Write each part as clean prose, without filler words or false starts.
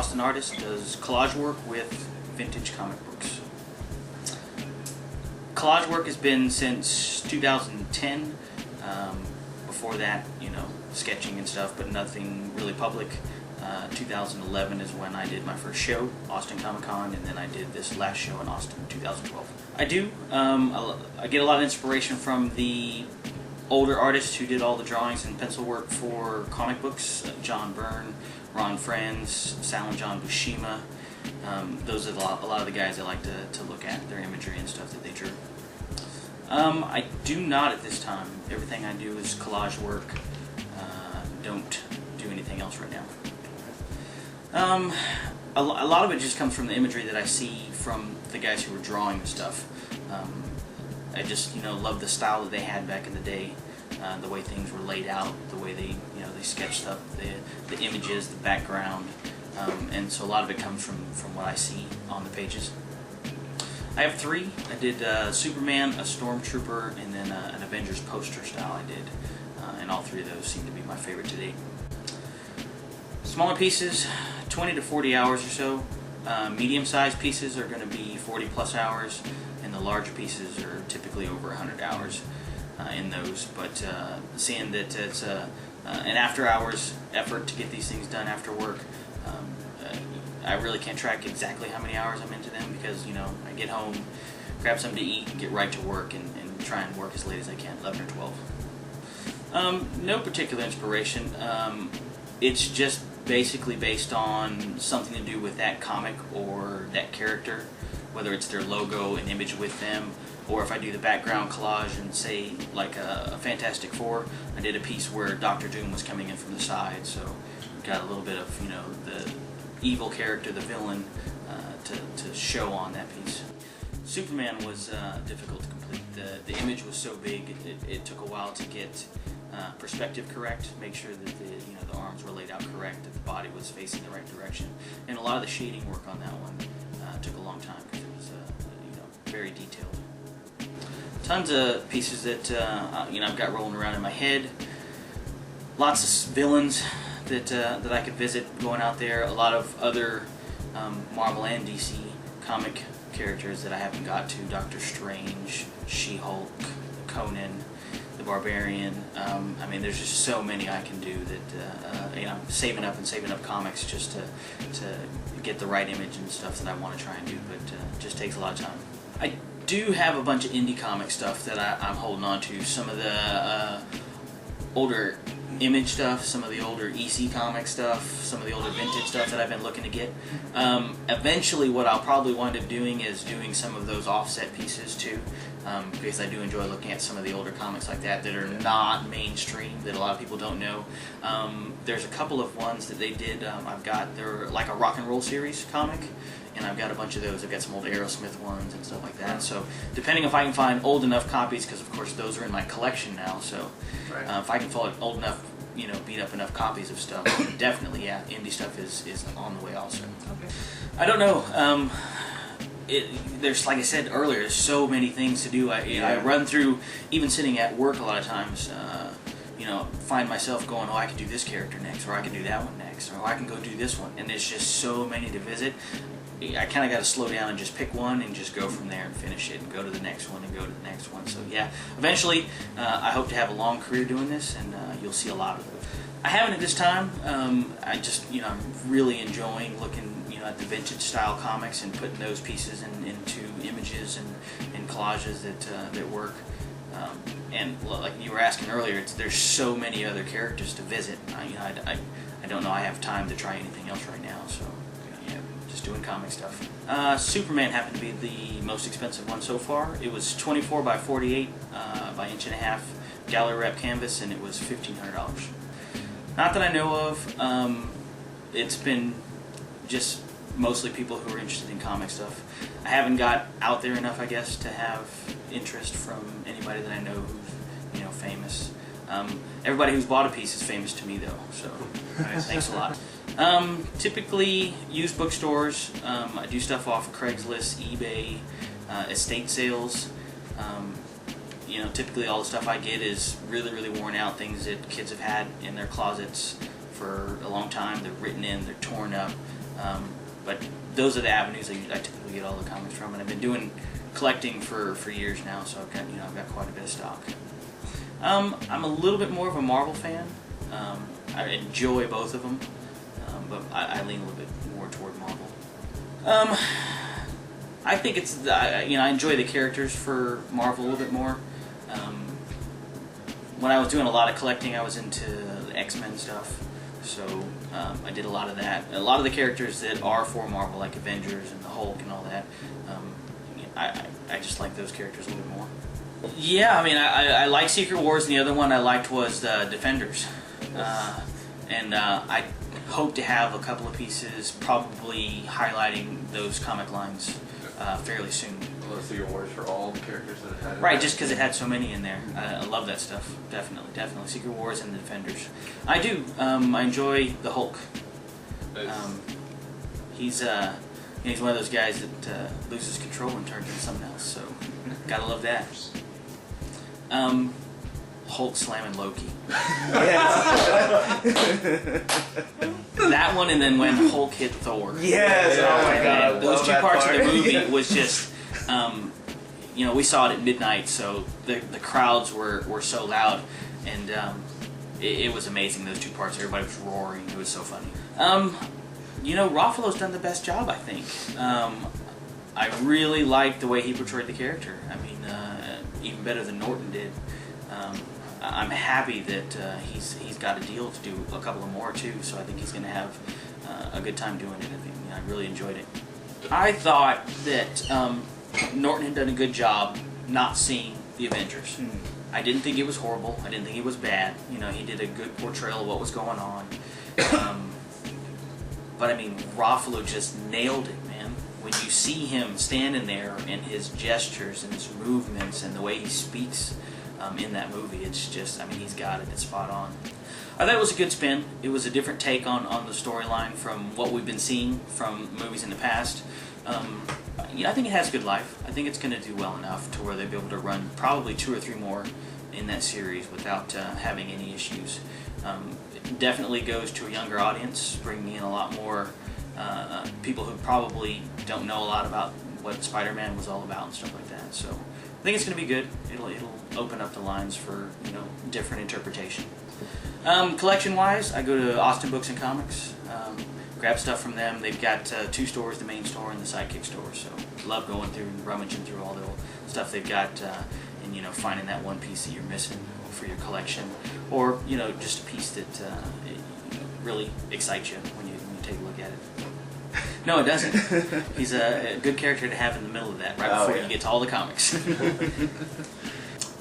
Austin artist, does collage work with vintage comic books. Collage work has been since 2010. Before that, you know, sketching and stuff, but nothing really public. 2011 is when I did my first show, Austin Comic Con, and then I did this last show in Austin in 2012. I do. I get a lot of inspiration from the older artists who did all the drawings and pencil work for comic books. John Byrne, Ron Frenz, Sal and John Buscema. Those are a lot of the guys I like to look at, their imagery and stuff that they drew. I do not at this time. Everything I do is collage work. Don't do anything else right now. A lot of it just comes from the imagery that I see from the guys who were drawing the stuff. I just, you know, love the style that they had back in the day, the way things were laid out, the way they, you know, they sketched up the images, the background, and so a lot of it comes from what I see on the pages. I have three. I did Superman, a Stormtrooper, and then an Avengers poster style I did, and all three of those seem to be my favorite to date. Smaller pieces, 20 to 40 hours or so. Medium-sized pieces are going to be 40 plus hours, and the larger pieces are typically over 100 hours in those. But seeing that it's an after-hours effort to get these things done after work, I really can't track exactly how many hours I'm into them because, you know, I get home, grab something to eat, and get right to work and try and work as late as I can, 11 or 12. No particular inspiration. It's just basically based on something to do with that comic or that character, whether it's their logo, an image with them, or if I do the background collage and say like a Fantastic Four, I did a piece where Dr. Doom was coming in from the side, so got a little bit of, you know, the evil character, the villain, to show on that piece. Superman was difficult to complete. The image was so big, it took a while to get perspective correct, make sure that the arms were laid out correct, that the body was facing the right direction, and a lot of the shading work on that one took a long time because it was very detailed. Tons of pieces that I've got rolling around in my head. Lots of villains that I could visit going out there. A lot of other Marvel and DC comic characters that I haven't got to. Doctor Strange, She-Hulk, Conan, the Barbarian. I mean, there's just so many I can do that I'm saving up comics just to get the right image and stuff that I want to try and do, but it just takes a lot of time. I do have a bunch of indie comic stuff that I'm holding on to. Some of the older Image stuff, some of the older EC comic stuff, some of the older vintage stuff that I've been looking to get. Eventually what I'll probably wind up doing is doing some of those offset pieces too, because I do enjoy looking at some of the older comics like that are not mainstream, that a lot of people don't know. There's a couple of ones that they did. They're like a rock and roll series comic, and I've got a bunch of those. I've got some old Aerosmith ones and stuff like that. So depending if I can find old enough copies, because of course those are in my collection now, so if I can find old enough, beat up enough copies of stuff, definitely, yeah, indie stuff is on the way also. Okay. I don't know. There's, like I said earlier, there's so many things to do. I run through, even sitting at work a lot of times, find myself going, oh, I could do this character next, or I could do that one next, or I can go do this one, and there's just so many to visit. I kind of got to slow down and just pick one and just go from there and finish it and go to the next one and go to the next one. So yeah, eventually I hope to have a long career doing this, and you'll see a lot of it. I haven't at this time. I just, I'm really enjoying looking, at the vintage style comics and putting those pieces into images and collages that work. And like you were asking earlier, there's so many other characters to visit. I don't know I have time to try anything else right now, so yeah, just doing comic stuff. Superman happened to be the most expensive one so far. It was 24 by 48 by inch and a half gallery wrap canvas, and it was $1,500. Not that I know of. It's been just mostly people who are interested in comic stuff. I haven't got out there enough, I guess, to have interest from anybody that I know who's, famous. Everybody who's bought a piece is famous to me, though, so thanks a lot. Typically, used bookstores. I do stuff off Craigslist, eBay, estate sales. Typically all the stuff I get is really, really worn out, things that kids have had in their closets for a long time. They're written in, they're torn up. But those are the avenues I typically get all the comics from, and I've been doing collecting for years now, so I've got quite a bit of stock. I'm a little bit more of a Marvel fan. I enjoy both of them, but I lean a little bit more toward Marvel. I think it's I enjoy the characters for Marvel a little bit more. When I was doing a lot of collecting, I was into the X-Men stuff, so I did a lot of that. A lot of the characters that are for Marvel, like Avengers and the Hulk and all that, I just like those characters a little bit more. Yeah, I mean, I like Secret Wars, and the other one I liked was Defenders. And I hope to have a couple of pieces probably highlighting those comic lines fairly soon. Well, Secret Wars for all the characters that it had. Right, just because it had so many in there. I love that stuff. Definitely. Secret Wars and the Defenders. I do. I enjoy the Hulk. He's one of those guys that loses control and turns into something else. So, gotta love that. Hulk slamming Loki. That one, and then when Hulk hit Thor. Yes. Oh my God. Those two parts of the movie was just, we saw it at midnight, so the crowds were so loud, and it was amazing. Those two parts, everybody was roaring. It was so funny. Ruffalo's done the best job, I think. I really liked the way he portrayed the character. I mean, even better than Norton did. I'm happy that he's got a deal to do a couple of more too, so I think he's going to have a good time doing it. I really enjoyed it. I thought that Norton had done a good job not seeing the Avengers. I didn't think it was horrible. I didn't think it was bad. He did a good portrayal of what was going on. But I mean, Ruffalo just nailed it, man. When you see him standing there and his gestures and his movements and the way he speaks in that movie, it's just, I mean, he's got it. It's spot on. I thought it was a good spin. It was a different take on the storyline from what we've been seeing from movies in the past. I think it has good life. I think it's going to do well enough to where they'll be able to run probably 2 or 3 more in that series without having any issues. It definitely goes to a younger audience, bringing in a lot more people who probably don't know a lot about what Spider-Man was all about and stuff like that. So I think it's going to be good. It'll open up the lines for different interpretation. Collection-wise, I go to Austin Books and Comics. Grab stuff from them. They've got 2 stores, the main store and the Sidekick store. So love going through and rummaging through all the stuff they've got, and finding that one piece that you're missing for your collection, or just a piece that really excites you when you take a look at it. No, it doesn't. He's a good character to have in the middle of that, right before you get to all the comics.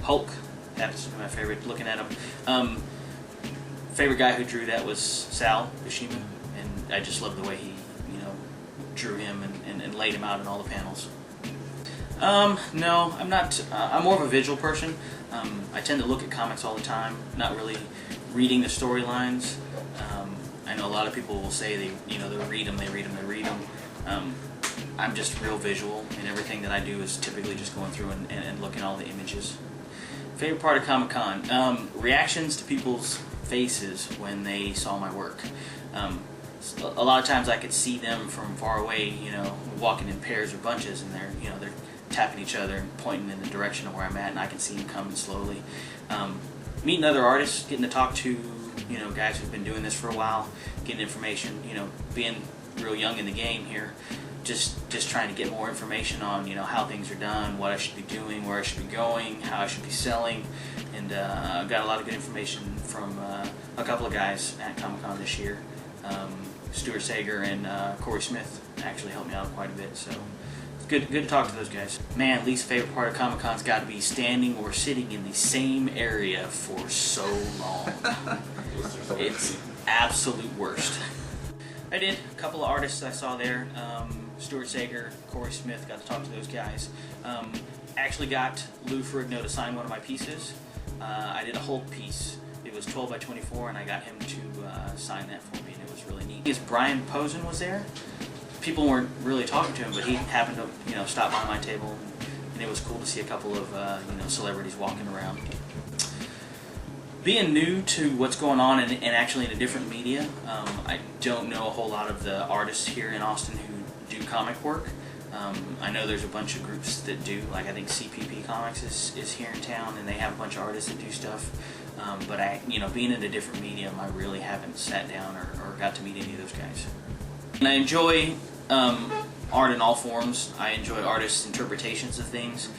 Hulk happens to be my favorite. Looking at him, favorite guy who drew that was Sal Buscema, and I just love the way he, drew him and laid him out in all the panels. No, I'm not. I'm more of a visual person. I tend to look at comics all the time, not really reading the storylines. I know a lot of people will say they read them. I'm just real visual, and everything that I do is typically just going through and looking at all the images. Favorite part of Comic-Con? Reactions to people's faces when they saw my work. A lot of times I could see them from far away, walking in pairs or bunches, and they're tapping each other and pointing in the direction of where I'm at, and I can see them coming slowly. Meeting other artists, getting to talk to guys who've been doing this for a while, getting information, being real young in the game here, just trying to get more information on how things are done, what I should be doing, where I should be going, how I should be selling, and I've got a lot of good information from a couple of guys at Comic-Con this year. Stuart Sager and Corey Smith actually helped me out quite a bit, so it's good to talk to those guys. Man, least favorite part of Comic-Con's got to be standing or sitting in the same area for so long. It's absolute worst. I did. A couple of artists I saw there. Stuart Sager, Corey Smith, got to talk to those guys. Actually got Lou Ferrigno to sign one of my pieces. I did a Hulk piece. It was 12 by 24, and I got him to sign that for me, and it was really neat. Because Brian Posen was there. People weren't really talking to him, but he happened to stop by my table, and it was cool to see a couple of celebrities walking around. Being new to what's going on and actually in a different media, I don't know a whole lot of the artists here in Austin who do comic work. I know there's a bunch of groups that do, like I think CPP Comics is here in town, and they have a bunch of artists that do stuff. But being in a different medium, I really haven't sat down or got to meet any of those guys. And I enjoy art in all forms. I enjoy artists' interpretations of things.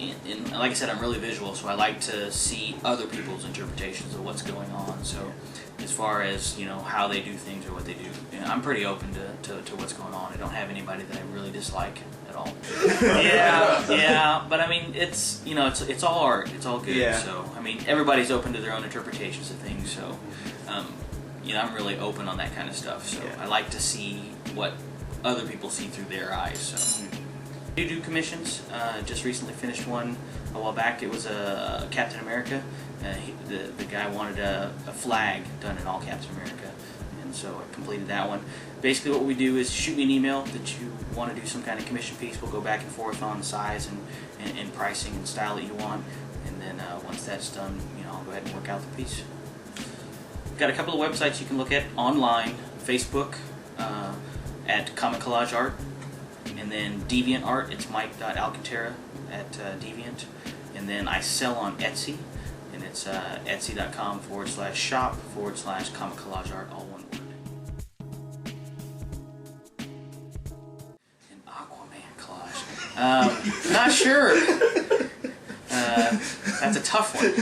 And like I said, I'm really visual, so I like to see other people's interpretations of what's going on. So as far as, how they do things or what they do, I'm pretty open to what's going on. I don't have anybody that I really dislike at all. Yeah, but I mean, it's all art. It's all good. Yeah. So, I mean, everybody's open to their own interpretations of things. So, I'm really open on that kind of stuff. So Yeah. I like to see what other people see through their eyes. So. I do commissions. Just recently finished one a while back. It was a Captain America. The guy wanted a flag done in all Captain America, and so I completed that one. Basically what we do is shoot me an email that you want to do some kind of commission piece. We'll go back and forth on size and pricing and style that you want, and then once that's done, I'll go ahead and work out the piece. Got a couple of websites you can look at online. Facebook at Comic Collage Art. And then Deviant Art, it's Mike.Alcantara at Deviant. And then I sell on Etsy, and it's etsy.com/shop/Comic Collage Art, all one word. An Aquaman collage. Not sure. That's a tough one.